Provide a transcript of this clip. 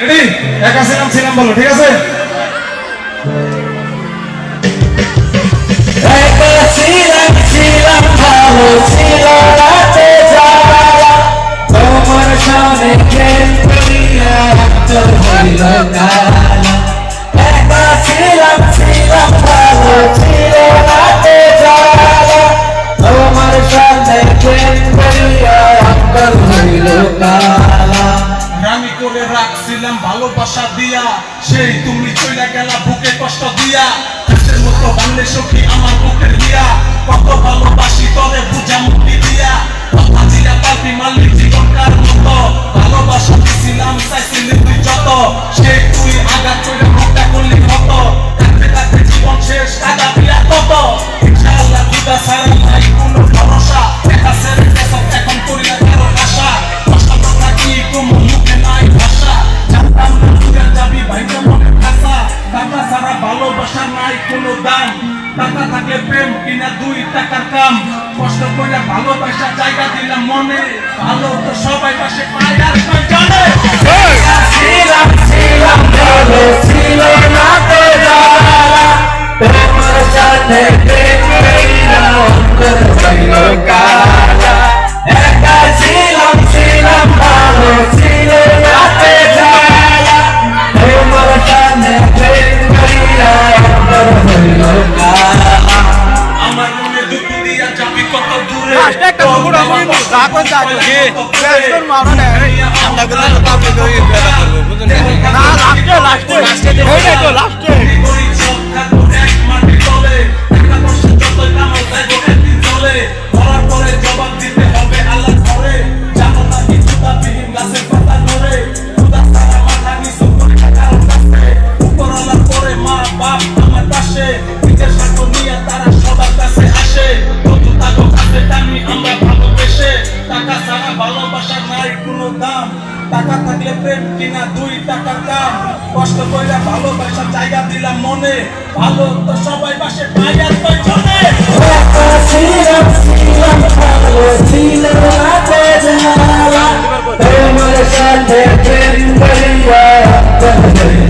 Ready? একা ছিলাম ছিলাম বলো, ঠিক আছে? একা ছিলাম ছিলাম ভালো ছিল রাতে যাওয়া তোমার সামনে প্রেম করিয়া অন্তর হইল কালা। একা ছিলাম ছিলাম ভালো ছিল রাতে যাওয়া তোমার সামনে প্রেম করিয়া অন্তর হইল কালা। আমি করে রাখছিলাম ভালোবাসা দিয়া, সেই তুমি চলে গেলা বুকে কষ্ট দিয়া। কাছের মতো বাংলে সখী আমার বুকের দিয়া, কত ভালোবাসি তরে বুঝা মুক্তি দিয়া। কথা দিয়া পাপি মালিক জীবনকার মতো, ভালোবাসা দিছিলাম চাইছিলি তুই যত, সেই তুই আঘাত করে মুখটা করলি কত। কাঁদতে কাঁদতে জীবন শেষ কাদা দিয়া তত, ইনশাআল্লাহ দুটা ছাড়া নাই কোনো ভরসা। দেখা ছেড়ে গেছত এখন করি না কারো আশা, কষ্ট কথা কি কোনো মুখে নাই ভাষা। জানতাম না তুই যাবি ভাইটা মনে খাসা, টাকা ছাড়া ভালোবাসা নাই কোনো দাম। টাকা থাকলে প্রেম কিনা 2 টাকার কাম, কষ্ট করে ভালোবাসা জায়গা দিলাম মনে, ভালো তো সবাই পাশে পায় আর কই জানে। ছিলাম ছিলাম ভালো ছিল রাতে যাওয়া তোমার সাথে প্রেম করিয়া অন্তর হইল কালা। একা ছিলাম ছিলাম ভালো ছিল রাতে যাওয়া তোমার সাথে প্রেম করিয়া অন্তর হইল কালা। আমার মনে দুঃখ দিয়া যাবি কত দূরে, একটা কুকুর আমি রাখুন যাবো কি বেশন মারো না আমরা গেলে তো কাপে দই বেলা করব বুঝুন না। লাস্টে লাস্টে লাস্টে ওইটাই তো লাস্টে করি সব থাকবো এক মাটি তলে, টাকা পয়সা যতই কামাও যাইবো একদিন চলে। মরার পরে জবাব দিতে হবে আল্লাহ ঘরে, জানো না কিছু দাবিহীন গাছের পাতা ধরে। খুদা ছাড়া মাথা নিচু করি না কারো কাছে, উপরওয়ালার পরে মা বাপ আমার পাশে। নিজের স্বার্থ নিয়ে তারা সবার কাছে আসে, বন্ধু তাগো কাছে টানি আমরা ভালোবেসে। টাকা ছাড়া ভালোবাসা নাই কোনো দাম, টাকা থাকলে প্রেম কিনা 2 টাকার কাম। কষ্ট কইরা ভালোবাসা জায়গা দিলাম মনে, ভালো তো সবাই পাশে পাই আর কই জনে। একা ছিলাম ছিলাম ভালো ছিল রাতে যাওয়া তোমার সাথে প্রেম করিয়া অন্তর হইল